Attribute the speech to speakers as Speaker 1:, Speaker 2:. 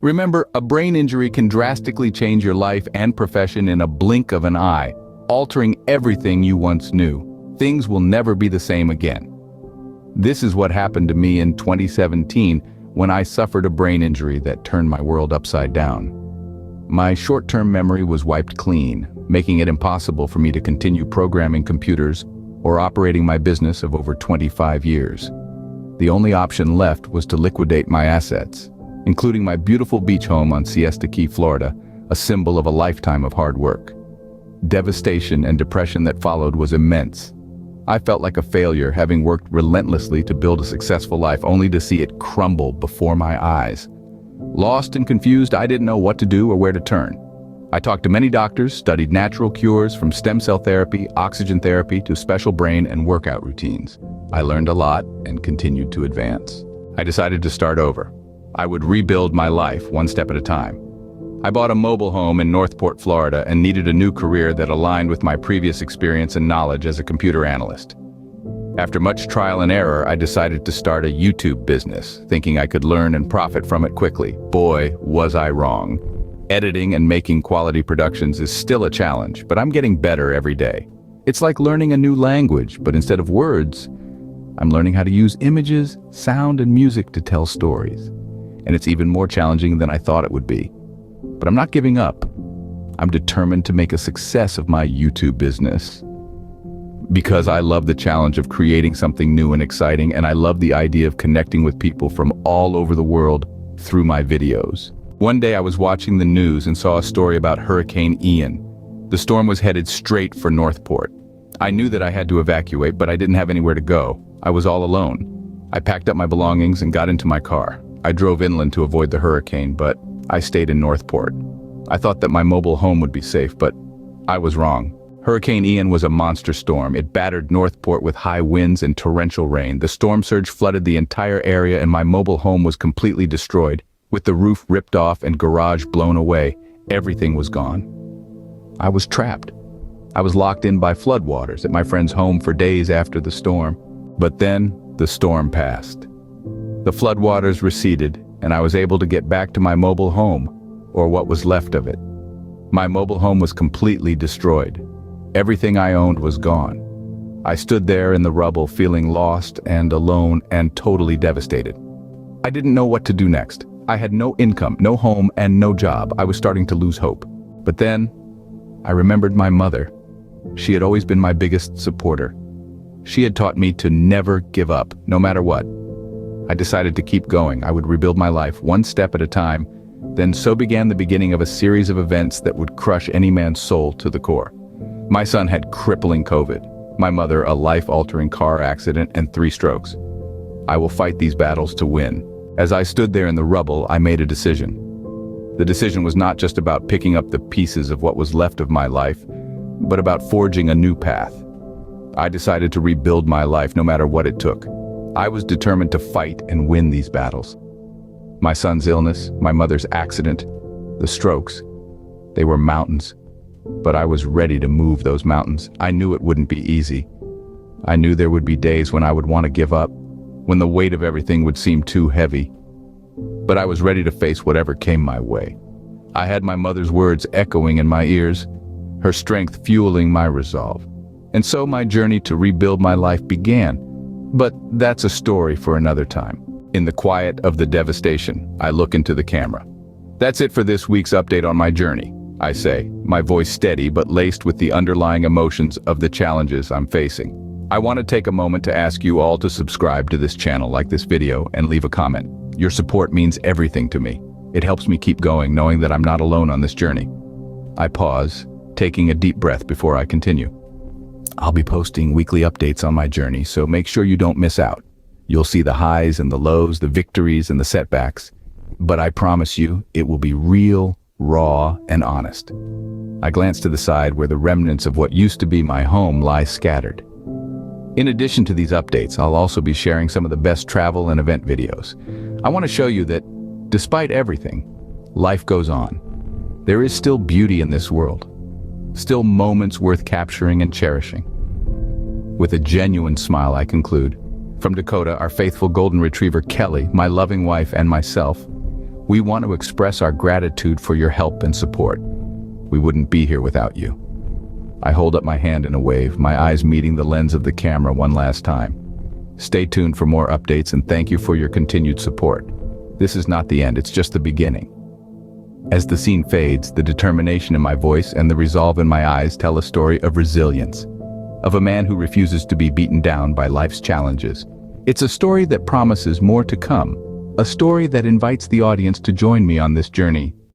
Speaker 1: Remember, a brain injury can drastically change your life and profession in a blink of an eye, altering everything you once knew. Things will never be the same again. This is what happened to me in 2017 when I suffered a brain injury that turned my world upside down. My short-term memory was wiped clean, making it impossible for me to continue programming computers or operating my business of over 25 years. The only option left was to liquidate my assets, including my beautiful beach home on Siesta Key, Florida, a symbol of a lifetime of hard work. Devastation and depression that followed was immense. I felt like a failure, having worked relentlessly to build a successful life only to see it crumble before my eyes. Lost and confused, I didn't know what to do or where to turn. I talked to many doctors, studied natural cures from stem cell therapy, oxygen therapy to special brain and workout routines. I learned a lot and continued to advance. I decided to start over. I would rebuild my life one step at a time. I bought a mobile home in Northport, Florida, and needed a new career that aligned with my previous experience and knowledge as a computer analyst. After much trial and error, I decided to start a YouTube business, thinking I could learn and profit from it quickly. Boy, was I wrong. Editing and making quality productions is still a challenge, but I'm getting better every day. It's like learning a new language, but instead of words, I'm learning how to use images, sound, and music to tell stories. And it's even more challenging than I thought it would be. But I'm not giving up. I'm determined to make a success of my YouTube business. Because I love the challenge of creating something new and exciting, and I love the idea of connecting with people from all over the world through my videos. One day I was watching the news and saw a story about Hurricane Ian. The storm was headed straight for Northport. I knew that I had to evacuate, but I didn't have anywhere to go. I was all alone. I packed up my belongings and got into my car. I drove inland to avoid the hurricane, but I stayed in Northport. I thought that my mobile home would be safe, but I was wrong. Hurricane Ian was a monster storm. It battered Northport with high winds and torrential rain. The storm surge flooded the entire area and my mobile home was completely destroyed. With the roof ripped off and garage blown away, everything was gone. I was trapped. I was locked in by floodwaters at my friend's home for days after the storm. But then, the storm passed. The floodwaters receded, and I was able to get back to my mobile home, or what was left of it. My mobile home was completely destroyed. Everything I owned was gone. I stood there in the rubble feeling lost and alone and totally devastated. I didn't know what to do next. I had no income, no home, and no job. I was starting to lose hope. But then, I remembered my mother. She had always been my biggest supporter. She had taught me to never give up, no matter what. I decided to keep going. I would rebuild my life one step at a time. Then so began the beginning of a series of events that would crush any man's soul to the core. My son had crippling COVID. My mother, a life-altering car accident and 3 strokes. I will fight these battles to win. As I stood there in the rubble, I made a decision. The decision was not just about picking up the pieces of what was left of my life, but about forging a new path. I decided to rebuild my life no matter what it took. I was determined to fight and win these battles. My son's illness, my mother's accident, the strokes, they were mountains. But I was ready to move those mountains. I knew it wouldn't be easy. I knew there would be days when I would want to give up, when the weight of everything would seem too heavy. But I was ready to face whatever came my way. I had my mother's words echoing in my ears, her strength fueling my resolve. And so my journey to rebuild my life began. But that's a story for another time. In the quiet of the devastation, I look into the camera. That's it for this week's update on my journey, I say, my voice steady but laced with the underlying emotions of the challenges I'm facing. I want to take a moment to ask you all to subscribe to this channel, like this video, and leave a comment. Your support means everything to me. It helps me keep going, knowing that I'm not alone on this journey. I pause, taking a deep breath before I continue. I'll be posting weekly updates on my journey, so make sure you don't miss out. You'll see the highs and the lows, the victories and the setbacks. But I promise you, it will be real, raw, and honest. I glance to the side where the remnants of what used to be my home lie scattered. In addition to these updates, I'll also be sharing some of the best travel and event videos. I want to show you that, despite everything, life goes on. There is still beauty in this world. Still moments worth capturing and cherishing. With a genuine smile, I conclude. From Dakota, our faithful golden retriever Kelly, my loving wife, and myself, We want to express our gratitude for your help and support. We wouldn't be here without you. I hold up my hand in a wave, my eyes meeting the lens of the camera one last time. Stay tuned for more updates and thank you for your continued support. This is not the end, it's just the beginning. As the scene fades, the determination in my voice and the resolve in my eyes tell a story of resilience, of a man who refuses to be beaten down by life's challenges. It's a story that promises more to come, a story that invites the audience to join me on this journey.